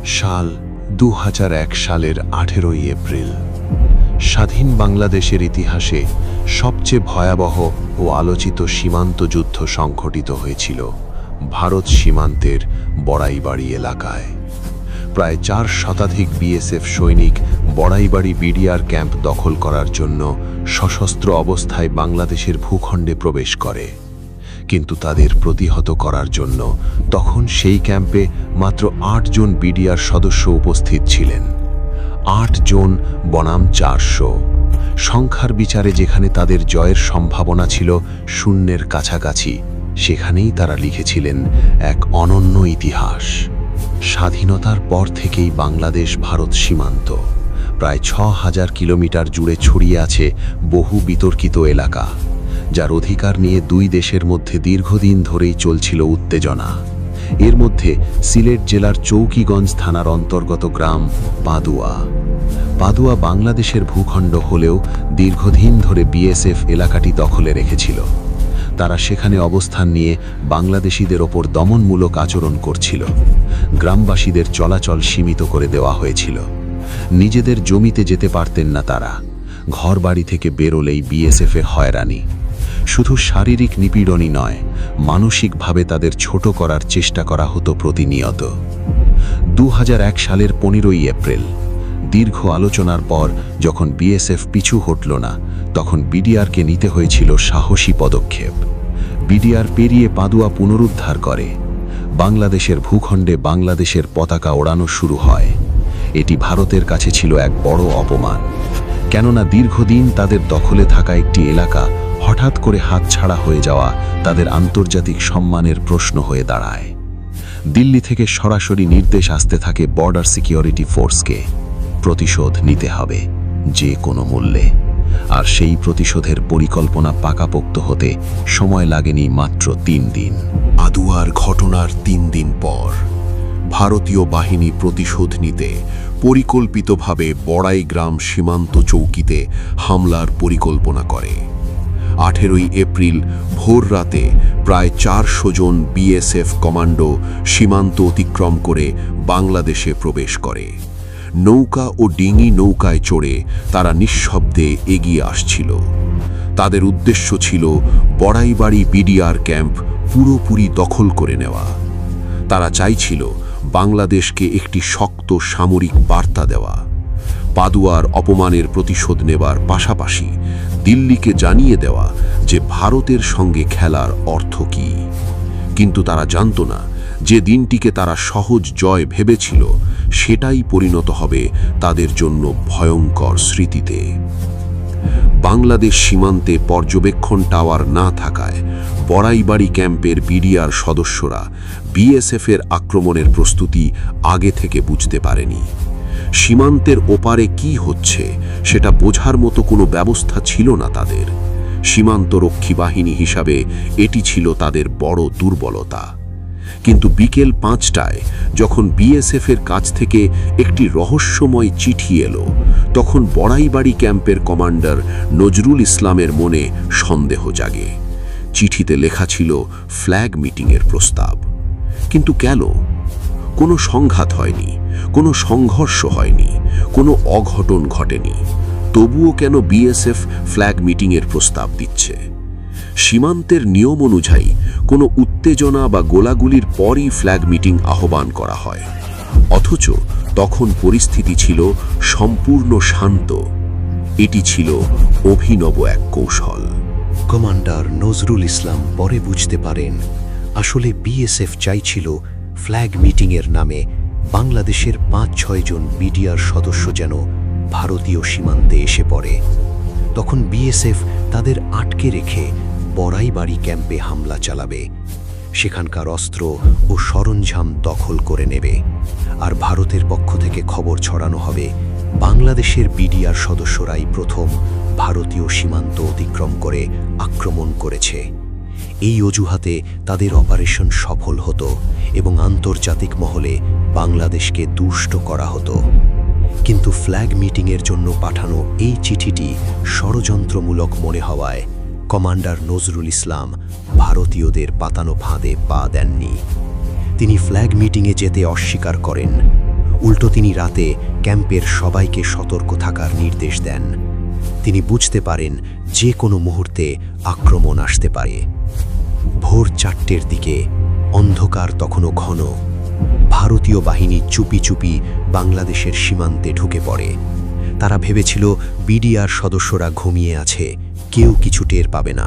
সাল ২০০১ সালের ১৮ই এপ্রিল স্বাধীন বাংলাদেশের ইতিহাসে সবচেয়ে ভয়াবহ ও আলোচিত সীমান্ত যুদ্ধ সংঘটিত হয়েছিল ভারত সীমান্তের বড়াইবাড়ি এলাকায়। প্রায় ৪ শতাধিক বিএসএফ সৈনিক বড়াইবাড়ি বিডিআর ক্যাম্প দখল করার জন্য সশস্ত্র অবস্থায় বাংলাদেশের ভূখণ্ডে প্রবেশ করে, কিন্তু তাদের প্রতিহত করার জন্য তখন সেই ক্যাম্পে মাত্র ৮ জন বিডিআর সদস্য উপস্থিত ছিলেন। ৮ জন বনাম ৪০০। সংখ্যার বিচারে যেখানে তাদের জয়ের সম্ভাবনা ছিল শূন্যের কাছাকাছি, সেখানেই তারা লিখেছিলেন এক অনন্য ইতিহাস। স্বাধীনতার পর থেকেই বাংলাদেশ ভারত সীমান্ত প্রায় ৬,০০০ কিলোমিটার জুড়ে ছড়িয়ে আছে বহু বিতর্কিত এলাকা, যার অধিকার নিয়ে দুই দেশের মধ্যে দীর্ঘদিন ধরেই চলছিল উত্তেজনা। এর মধ্যে সিলেট জেলার চৌকিগঞ্জ থানার অন্তর্গত গ্রাম পাদুয়া বাংলাদেশের ভূখণ্ড হলেও দীর্ঘদিন ধরে বিএসএফ এলাকাটি দখলে রেখেছিল। তারা সেখানে অবস্থান নিয়ে বাংলাদেশিদের ওপর দমনমূলক আচরণ করছিল। গ্রামবাসীদের চলাচল সীমিত করে দেওয়া হয়েছিল। নিজেদের জমিতে যেতে পারতেন না তারা। ঘরবাড়ি থেকে বেরোলেই বিএসএফের হয়রানি। শুধু শারীরিক নিপীড়নই নয়, মানসিকভাবে তাদের ছোট করার চেষ্টা করা হতো প্রতিনিয়ত। ২০০১ সালের ১৫ই এপ্রিল দীর্ঘ আলোচনার পর যখন বিএসএফ পিছু হটল না, তখন বিডিআরকে নিতে হয়েছিল সাহসী পদক্ষেপ। বিডিআর পেরিয়ে পাদুয়া পুনরুদ্ধার করে। বাংলাদেশের ভূখণ্ডে বাংলাদেশের পতাকা ওড়ানো শুরু হয়। এটি ভারতের কাছে ছিল এক বড় অপমান, কেননা দীর্ঘদিন তাদের দখলে থাকা একটি এলাকা হঠাৎ করে হাতছাড়া হয়ে যাওয়া তাদের আন্তর্জাতিক সম্মানের প্রশ্ন হয়ে দাঁড়ায়। দিল্লি থেকে সরাসরি নির্দেশ আসতে থাকে বর্ডার সিকিউরিটি ফোর্সকে, প্রতিশোধ নিতে হবে যে কোনো মূল্যে। আর সেই প্রতিশোধের পরিকল্পনা পাকাপোক্ত হতে সময় লাগেনি মাত্র ৩ দিন। আদুয়ার ঘটনার ৩ দিন পর ভারতীয় বাহিনী প্রতিশোধ নিতে পরিকল্পিতভাবে বড়াইগ্রাম সীমান্ত চৌকিতে হামলার পরিকল্পনা করে। ১৮ই এপ্রিল ভোর রাতে প্রায় ৪০০ জন বিএসএফ কমান্ডো সীমান্ত অতিক্রম করে বাংলাদেশে প্রবেশ করে। নৌকা ও ডিঙি নৌকায় চড়ে তারা নিঃশব্দে এগিয়ে আসছিল। তাদের উদ্দেশ্য ছিল বড়াইবাড়ি বিডিআর ক্যাম্প পুরোপুরি দখল করে নেওয়া। তারা চাইছিল বাংলাদেশকে একটি শক্ত সামরিক বার্তা দেওয়া, পাদুয়ার অপমানের প্রতিশোধ নেবার পাশাপাশি দিল্লিকে জানিয়ে দেওয়া যে ভারতের সঙ্গে খেলার অর্থ কী। কিন্তু তারা জানত না যে দিনটিকে তারা সহজ জয় ভেবেছিল, সেটাই পরিণত হবে তাদের জন্য ভয়ঙ্কর স্মৃতিতে। বাংলাদেশ সীমান্তে পর্যবেক্ষণ টাওয়ার না থাকায় বড়াইবাড়ি ক্যাম্পের বিডিআর সদস্যরা বিএসএফের আক্রমণের প্রস্তুতি আগে থেকে বুঝতে পারেনি। সীমান্তের ওপারে কি হচ্ছে সেটা বোঝার মতো কোনো ব্যবস্থা ছিল না তাদের। সীমান্তরক্ষী বাহিনী হিসাবে এটি ছিল তাদের বড় দুর্বলতা। কিন্তু বিকেল ৫টায় যখন বিএসএফের কাছ থেকে একটি রহস্যময় চিঠি এলো, তখন বড়াইবাড়ি ক্যাম্পের কমান্ডার নজরুল ইসলামের মনে সন্দেহ জাগে। চিঠিতে লেখা ছিল ফ্ল্যাগ মিটিংয়ের প্রস্তাব। কিন্তু কেন? কোনো সংঘাত হয়নি, কোনো সংঘর্ষ হয়নি, কোনো অঘটন ঘটেনি। তবুও কেন বিএসএফ ফ্ল্যাগ মিটিংয়ের প্রস্তাব দিচ্ছে? সীমান্তের নিয়ম অনুযায়ী কোনো উত্তেজনা বা গোলাগুলির পরই ফ্ল্যাগ মিটিং আহ্বান করা হয়, অথচ তখন পরিস্থিতি ছিল সম্পূর্ণ শান্ত। এটি ছিল অভিনব এক কৌশল। কমান্ডার নজরুল ইসলাম পরে বুঝতে পারেন, আসলে বিএসএফ চাইছিল ফ্ল্যাগ মিটিংয়ের নামে বাংলাদেশের ৫-৬ জন বিডিআর সদস্য যেন ভারতীয় সীমান্তে এসে পড়ে। তখন বিএসএফ তাদের আটকে রেখে বড়াইবাড়ি ক্যাম্পে হামলা চালাবে, সেখানকার অস্ত্র ও সরঞ্জাম দখল করে নেবে। আর ভারতের পক্ষ থেকে খবর ছড়ানো হবে বাংলাদেশের বিডিআর সদস্যরাই প্রথম ভারতীয় সীমান্ত অতিক্রম করে আক্রমণ করেছে। এই অজুহাতে তাদের অপারেশন সফল হতো এবং আন্তর্জাতিক মহলে বাংলাদেশকে তুষ্ট করা হতো। কিন্তু ফ্ল্যাগ মিটিংয়ের জন্য পাঠানো এই চিঠিটি ষড়যন্ত্রমূলক মনে হওয়ায় কমান্ডার নজরুল ইসলাম ভারতীয়দের পাতানো ফাঁদে পা দেননি। তিনি ফ্ল্যাগ মিটিংয়ে যেতে অস্বীকার করেন। উল্টো তিনি রাতে ক্যাম্পের সবাইকে সতর্ক থাকার নির্দেশ দেন। তিনি বুঝতে পারেন যে কোনো মুহূর্তে আক্রমণ আসতে পারে। ভোর 4টের দিকে, অন্ধকার তখনও ঘন, ভারতীয় বাহিনী চুপি চুপি বাংলাদেশের সীমান্তে ঢুকে পড়ে। তারা ভেবেছিল বিডিআর সদস্যরা ঘুমিয়ে আছে, কেউ কিছু টের পাবে না।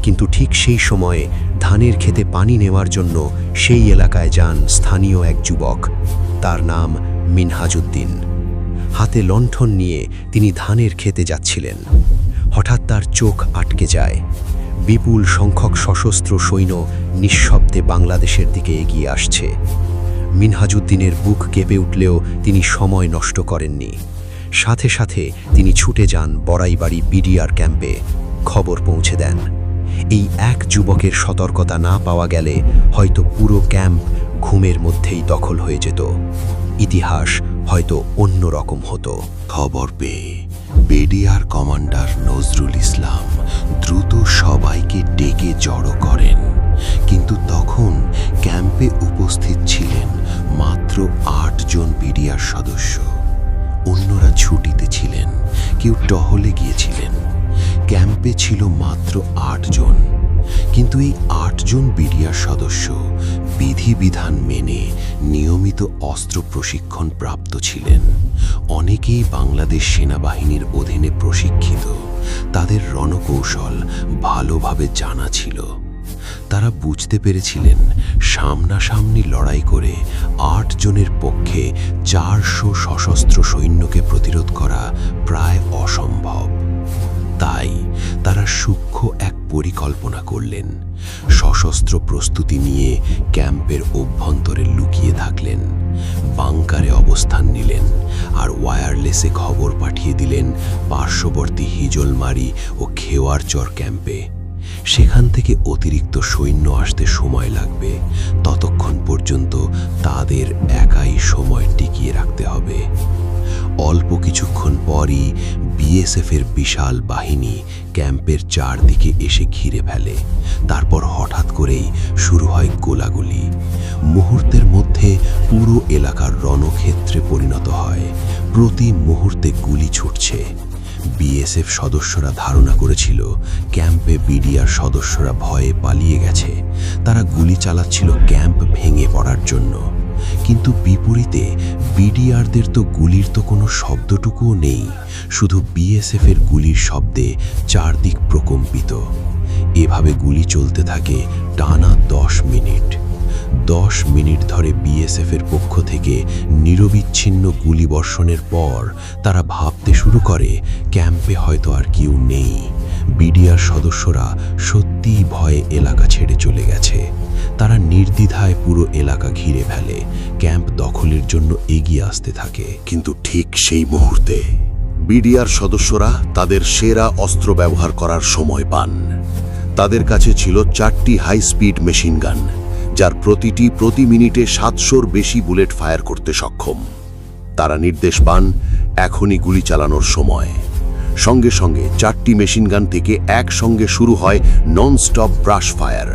কিন্তু ঠিক সেই সময়ে ধানের খেতে পানি নেওয়ার জন্য সেই এলাকায় যান স্থানীয় এক যুবক। তার নাম মিনহাজউদ্দিন। হাতে লণ্ঠন নিয়ে তিনি ধানের খেতে যাচ্ছিলেন। হঠাৎ তার চোখ আটকে যায়। বিপুল সংখ্যক সশস্ত্র সৈন্য নিঃশব্দে বাংলাদেশের দিকে এগিয়ে আসছে। মিনহাজউদ্দিনের বুক কেঁপে উঠলেও তিনি সময় নষ্ট করেননি। সাথে সাথে তিনি ছুটে যান বড়াইবাড়ি বিডিআর ক্যাম্পে, খবর পৌঁছে দেন। এই এক যুবকের সতর্কতা না পাওয়া গেলে হয়তো পুরো ক্যাম্প ঘুমের মধ্যেই দখল হয়ে যেত। ইতিহাস হয়তো অন্য রকম হতো। খবর পেয়ে বিডিআর কমান্ডার নজরুল ইসলাম দ্রুত সবাইকে ডেকে জড়ো করেন। কিন্তু তখন ক্যাম্পে উপস্থিত ছিলেন মাত্র 8 জন বিডিআর সদস্য। অন্যরা ছুটিতে ছিলেন, কেউ টহলে গিয়েছিলেন। ক্যাম্পে ছিল মাত্র 8 জন। কিন্তু এই 8 জন বিডিআর সদস্য বিধিবিধান মেনে নিয়মিত অস্ত্র প্রশিক্ষণ প্রাপ্ত ছিলেন। অনেকেই বাংলাদেশ সেনাবাহিনীর অধীনে প্রশিক্ষিত। তাদের রণকৌশল ভালোভাবে জানা ছিল। তারা বুঝতে পেরেছিলেন সামনাসামনি লড়াই করে 8 জনের পক্ষে 400 সশস্ত্র সৈন্যকে প্রতিরোধ করা প্রায় অসম্ভব। তাই তারা সূক্ষ্ম এক পরিকল্পনা করলেন। সশস্ত্র প্রস্তুতি নিয়ে ক্যাম্পের অভ্যন্তরে লুকিয়ে থাকলেন, বাংকারে অবস্থান নিলেন আর ওয়্যারলেসে খবর পাঠিয়ে দিলেন পার্শ্ববর্তী হিজলমারি ও খেওয়ারচর ক্যাম্পে। সেখান থেকে অতিরিক্ত সৈন্য আসতে সময় লাগবে, ততক্ষণ পর্যন্ত তাদের একাই সময় টিকিয়ে রাখতে হবে। অল্প কিছুক্ষণ পরই বিএসএফের বিশাল বাহিনী ক্যাম্পের চারদিকে এসে ঘিরে ফেলে। তারপর হঠাৎ করেই শুরু হয় গোলাগুলি। মুহূর্তের মধ্যে পুরো এলাকার রণক্ষেত্রে পরিণত হয়। প্রতি মুহূর্তে গুলি ছুটছে। বিএসএফ সদস্যরা ধারণা করেছিল ক্যাম্পে বিডিআর সদস্যরা ভয়ে পালিয়ে গেছে। তারা গুলি চালাচ্ছিল ক্যাম্প ভেঙে পড়ার জন্য। কিন্তু বিপরীতে বিডিআরদের তো গুলির তো কোনো শব্দটুকুও নেই, শুধু বিএসএফের গুলির শব্দে চারদিক প্রকম্পিত। এভাবে গুলি চলতে থাকে টানা 10 মিনিট। 10 মিনিট ধরে বিএসএফের পক্ষ থেকে নিরবিচ্ছিন্ন গুলিবর্ষণের পর তারা ভাবতে শুরু করে ক্যাম্পে হয়তো আর কেউ নেই। বিডিআর সদস্যরা সত্যিই ভয়ে এলাকা ছেড়ে চলে গেছে। তারা নির্দ্বিধায় পুরো এলাকা ঘিরে ফেলে, ক্যাম্প দখলের জন্য এগিয়ে আসতে থাকে। কিন্তু ঠিক সেই মুহূর্তে বিডিআর সদস্যরা তাদের সেরা অস্ত্র ব্যবহার করার সময় পান। তাদের কাছে ছিল 4টি হাই স্পিড মেশিন গান, যার প্রতিটি প্রতি মিনিটে 700-র বেশি বুলেট ফায়ার করতে সক্ষম। তারা নির্দেশ পান এখনই গুলি চালানোর সময়। সঙ্গে সঙ্গে 4টি মেশিন গান থেকে একসঙ্গে শুরু হয় নন স্টপ ব্রাশ ফায়ার।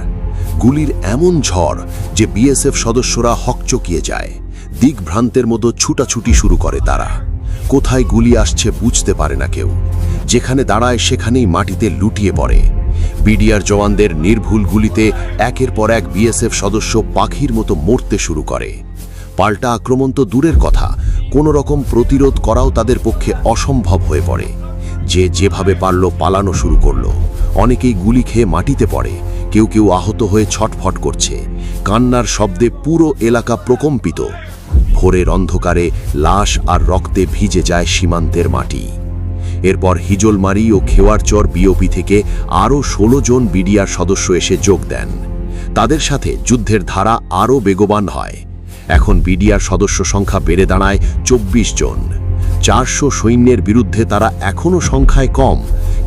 গুলির এমন ঝড় যে বিএসএফ সদস্যরা হকচকিয়ে যায়। দিকভ্রান্তের মতো ছুটাছুটি শুরু করে তারা। কোথায় গুলি আসছে বুঝতে পারে না কেউ। যেখানে দাঁড়ায় সেখানেই মাটিতে লুটিয়ে পড়ে। বিডিআর জওয়ানদের নির্ভুল গুলিতে একের পর এক বিএসএফ সদস্য পাখির মতো মরতে শুরু করে। পাল্টা আক্রমণ তো দূরের কথা, কোনো রকম প্রতিরোধ করাও তাদের পক্ষে অসম্ভব হয়ে পড়ে। যে যেভাবে পারল পালানো শুরু করলো। অনেকেই গুলি খেয়ে মাটিতে পড়ে, কেউ কেউ আহত হয়ে ছটফট করছে। কান্নার শব্দে পুরো এলাকা প্রকম্পিত। ভোরের অন্ধকারে লাশ আর রক্তে ভিজে যায় সীমান্তের মাটি। এরপর হিজলমারি ও খেওয়ারচর বিওপি থেকে আরও 16 জন বিডিআর সদস্য এসে যোগ দেন। তাদের সাথে যুদ্ধের ধারা আরও বেগবান হয়। এখন বিডিআর সদস্য সংখ্যা বেড়ে দাঁড়ায় 24 জন। 400 সৈন্যের বিরুদ্ধে তারা এখনও সংখ্যায় কম,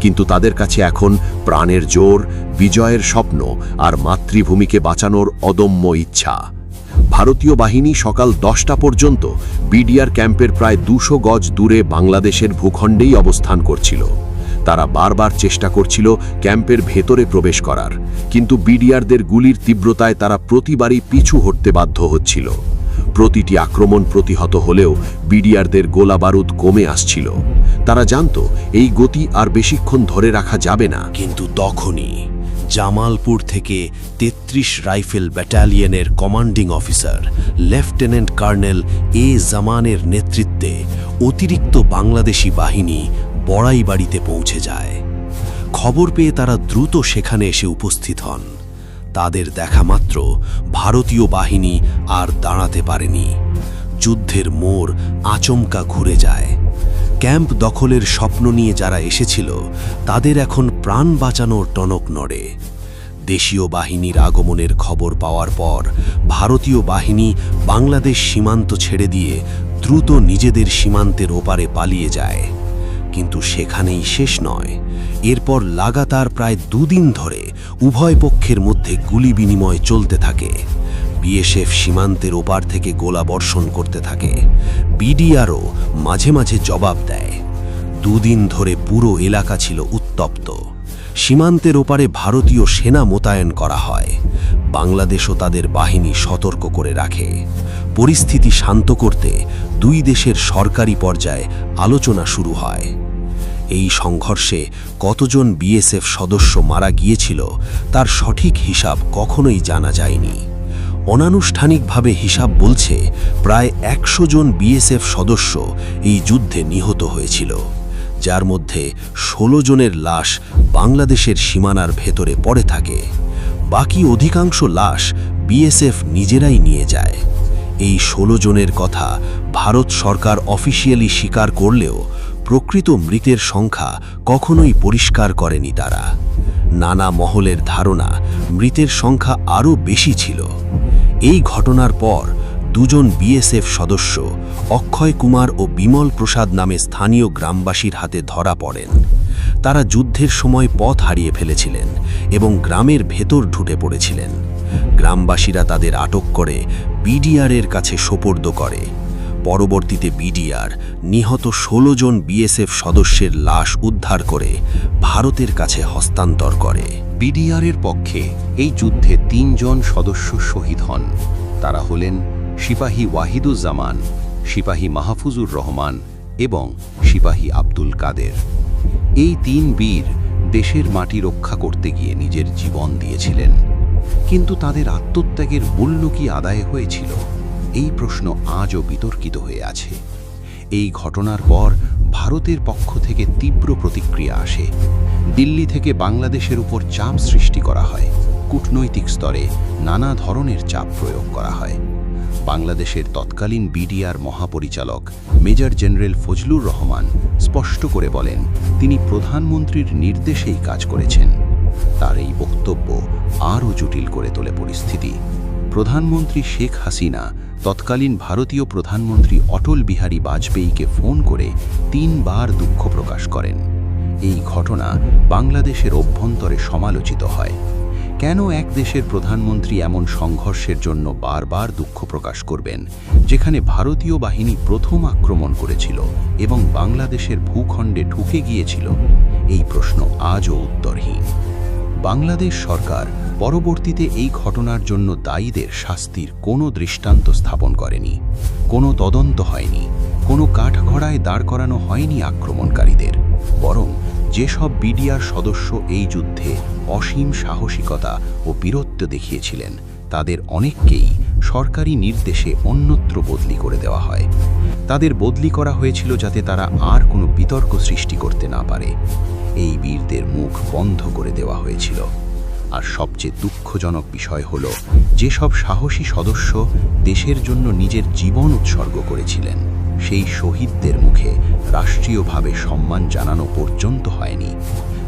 কিন্তু তাদের কাছে এখন প্রাণের জোর, বিজয়ের স্বপ্ন আর মাতৃভূমিকে বাঁচানোর অদম্য ইচ্ছা। ভারতীয় বাহিনী সকাল 10টা পর্যন্ত বিডিআর ক্যাম্পের প্রায় 200 গজ দূরে বাংলাদেশের ভূখণ্ডেই অবস্থান করছিল। তারা বারবার চেষ্টা করছিল ক্যাম্পের ভেতরে প্রবেশ করার, কিন্তু বিডিআরদের গুলির তীব্রতায় তারা প্রতিবারই পিছু হটতে বাধ্য হচ্ছিল। প্রতিটি আক্রমণ প্রতিহত হলেও বিডিআরদের গোলাবারুদ কমে আসছিল। তারা জানত এই গতি আর বেশিক্ষণ ধরে রাখা যাবে না। কিন্তু তখনই জামালপুর থেকে ৩৩ রাইফেল ব্যাটালিয়নের commanding officer lieutenant colonel A জামানের নেতৃত্বে অতিরিক্ত বাংলাদেশি বাহিনী বড়াইবাড়িতে পৌঁছে যায়। খবর পেয়ে তারা দ্রুত সেখানে এসে উপস্থিত হন। তাদের দেখা মাত্র ভারতীয় বাহিনী আর দাঁড়াতে পারেনি। যুদ্ধের মোড় আচমকা ঘুরে যায়। ক্যাম্প দখলের স্বপ্ন নিয়ে যারা এসেছিল তাদের এখন প্রাণ বাঁচানোর টনক নড়ে। দেশীয় বাহিনীর আগমনের খবর পাওয়ার পর ভারতীয় বাহিনী বাংলাদেশ সীমান্ত ছেড়ে দিয়ে দ্রুত নিজেদের সীমান্তের ওপারে পালিয়ে যায়। কিন্তু সেখানেই শেষ নয়। এরপর লাগাতার প্রায় 2 দিন ধরে উভয় পক্ষের মধ্যে গুলি বিনিময় চলতে থাকে। বিএসএফ সীমান্তের ওপার থেকে গোলাবর্ষণ করতে থাকে। বিডিআরও মাঝে মাঝে জবাব দেয়। 2 দিন ধরে পুরো এলাকা ছিল উত্তপ্ত। সীমান্তের ওপারে ভারতীয় সেনা মোতায়েন করা হয়। বাংলাদেশও তাদের বাহিনী সতর্ক করে রাখে। পরিস্থিতি শান্ত করতে 2 দেশের সরকারি পর্যায়ে আলোচনা শুরু হয়। এই সংঘর্ষে কতজন বিএসএফ সদস্য মারা গিয়েছিল তার সঠিক হিসাব কখনোই জানা যায়নি। অনানুষ্ঠানিকভাবে হিসাব বলছে প্রায় 100 জন বিএসএফ সদস্য এই যুদ্ধে নিহত হয়েছিল, যার মধ্যে 16 জনের লাশ বাংলাদেশের সীমানার ভেতরে পড়ে থাকে। বাকি অধিকাংশ লাশ বিএসএফ নিজেরাই নিয়ে যায়। এই 16 জনের কথা ভারত সরকার অফিসিয়ালি স্বীকার করলেও প্রকৃত মৃতের সংখ্যা কখনোই পরিষ্কার করেনি তারা। নানা মহলের ধারণা মৃতের সংখ্যা আরও বেশি ছিল। এই ঘটনার পর 2 জন বিএসএফ সদস্য অক্ষয় কুমার ও বিমল প্রসাদ নামে স্থানীয় গ্রামবাসীর হাতে ধরা পড়েন। তারা যুদ্ধের সময় পথ হারিয়ে ফেলেছিলেন এবং গ্রামের ভেতর ঢুকে পড়েছিলেন। গ্রামবাসীরা তাদের আটক করে বিডিআরের কাছে সোপর্দ করে। পরবর্তীতে বিডিআর নিহত 16 জন বিএসএফ সদস্যের লাশ উদ্ধার করে ভারতের কাছে হস্তান্তর করে। বিডিআরের পক্ষে এই যুদ্ধে 3 জন সদস্য শহীদ হন। তারা হলেন সিপাহী ওয়াহিদুজ্জামান, সিপাহী মাহফুজুর রহমান এবং সিপাহী আব্দুল কাদের। এই 3 বীর দেশের মাটি রক্ষা করতে গিয়ে নিজের জীবন দিয়েছিলেন। কিন্তু তাদের আত্মত্যাগের মূল্য কি আদায় হয়েছিল? এই প্রশ্ন আজও বিতর্কিত হয়ে আছে। এই ঘটনার পর ভারতের পক্ষ থেকে তীব্র প্রতিক্রিয়া আসে। দিল্লি থেকে বাংলাদেশের উপর চাপ সৃষ্টি করা হয়। কূটনৈতিক স্তরে নানা ধরনের চাপ প্রয়োগ করা হয়। বাংলাদেশের তৎকালীন বিডিআর মহাপরিচালক মেজর জেনারেল ফজলুর রহমান স্পষ্ট করে বলেন, তিনি প্রধানমন্ত্রীর নির্দেশেই কাজ করেছেন। তার এই বক্তব্য আরও জটিল করে তোলে পরিস্থিতি। প্রধানমন্ত্রী শেখ হাসিনা তৎকালীন ভারতীয় প্রধানমন্ত্রী অটল বিহারী বাজপেয়ীকে ফোন করে 3 বার দুঃখ প্রকাশ করেন। এই ঘটনা বাংলাদেশের অভ্যন্তরে সমালোচিত হয়। কেন এক দেশের প্রধানমন্ত্রী এমন সংঘর্ষের জন্য বারবার দুঃখ প্রকাশ করবেন, যেখানে ভারতীয় বাহিনী প্রথম আক্রমণ করেছিল এবং বাংলাদেশের ভূখণ্ডে ঢুকে গিয়েছিল? এই প্রশ্ন আজও উত্তরহীন। বাংলাদেশ সরকার পরবর্তীতে এই ঘটনার জন্য দায়ীদের শাস্তির কোনো দৃষ্টান্ত স্থাপন করেনি। কোনো তদন্ত হয়নি, কোনো কাঠগড়ায় দাঁড় করানো হয়নি আক্রমণকারীদের। বরং যেসব বিডিআর সদস্য এই যুদ্ধে অসীম সাহসিকতা ও বীরত্ব দেখিয়েছিলেন, তাদের অনেককেই সরকারি নির্দেশে অন্যত্র বদলি করে দেওয়া হয়। তাদের বদলি করা হয়েছিল যাতে তারা আর কোনো বিতর্ক সৃষ্টি করতে না পারে। এই বীরদের মুখ বন্ধ করে দেওয়া হয়েছিল। আর সবচেয়ে দুঃখজনক বিষয় হল, যেসব সাহসী সদস্য দেশের জন্য নিজের জীবন উৎসর্গ করেছিলেন, সেই শহীদদের মুখে রাষ্ট্রীয়ভাবে সম্মান জানানো পর্যন্ত হয়নি।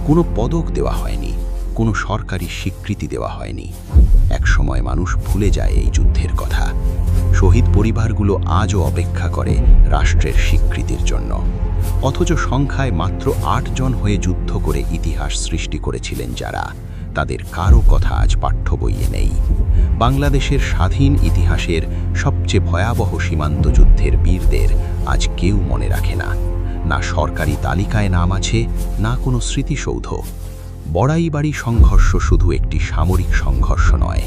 কোনো পদক দেওয়া হয়নি, কোনো সরকারি স্বীকৃতি দেওয়া হয়নি। একসময় মানুষ ভুলে যায় এই যুদ্ধের কথা। শহীদ পরিবারগুলো আজও অপেক্ষা করে রাষ্ট্রের স্বীকৃতির জন্য। অথচ সংখ্যায় মাত্র 8 জন হয়ে যুদ্ধ করে ইতিহাস সৃষ্টি করেছিলেন যারা, তাদের কারো কথা আজ পাঠ্য বইয়ে নেই। বাংলাদেশের স্বাধীন ইতিহাসের সবচেয়ে ভয়াবহ সীমান্ত যুদ্ধের বীরদের আজ কেউ মনে রাখে না। না সরকারি তালিকায় নাম আছে, না কোনো স্মৃতিসৌধ। বড়াইবাড়ি সংঘর্ষ শুধু একটি সামরিক সংঘর্ষ নয়,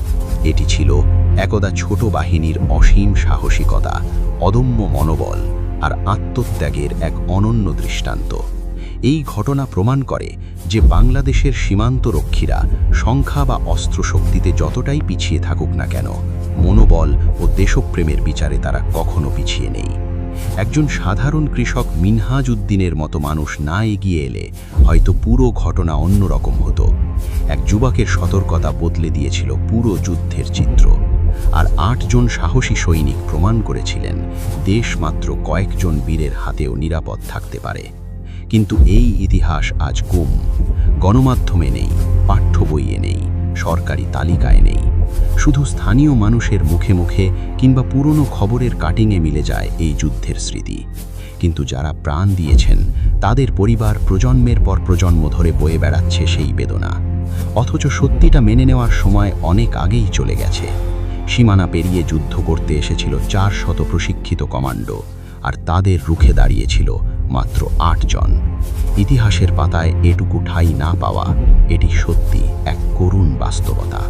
এটি ছিল একদা ছোট বাহিনীর অসীম সাহসিকতা, অদম্য মনোবল আর আত্মত্যাগের এক অনন্য দৃষ্টান্ত। এই ঘটনা প্রমাণ করে যে বাংলাদেশের সীমান্তরক্ষীরা সংখ্যা বা অস্ত্রশক্তিতে যতটাই পিছিয়ে থাকুক না কেন, মনোবল ও দেশপ্রেমের বিচারে তারা কখনো পিছিয়ে নেই। একজন সাধারণ কৃষক মিনহাজ উদ্দিনের মতো মানুষ না এগিয়ে এলে হয়তো পুরো ঘটনা অন্যরকম হতো। এক যুবকের সতর্কতা বদলে দিয়েছিল পুরো যুদ্ধের চিত্র। আর 8 জন সাহসী সৈনিক প্রমাণ করেছিলেন দেশ মাত্র কয়েকজন বীরের হাতেও নিরাপদ থাকতে পারে। কিন্তু এই ইতিহাস আজ গুম। গণমাধ্যমে নেই, পাঠ্য বইয়ে নেই, সরকারি তালিকায় নেই। শুধু স্থানীয় মানুষের মুখে মুখে কিংবা পুরনো খবরের কাটিংয়ে মিলে যায় এই যুদ্ধের স্মৃতি। কিন্তু যারা প্রাণ দিয়েছেন তাদের পরিবার প্রজন্মের পর প্রজন্ম ধরে বয়ে বেড়াচ্ছে সেই বেদনা। অথচ সত্যিটা মেনে নেওয়ার সময় অনেক আগেই চলে গেছে। সীমানা পেরিয়ে যুদ্ধ করতে এসেছিল 400 প্রশিক্ষিত কমান্ডো, আর তাদের রুখে দাঁড়িয়েছিল মাত্র 8 জন। ইতিহাসের পাতায় এটুকু ঠাঁই না পাওয়া, এটি সত্যি এক করুণ বাস্তবতা।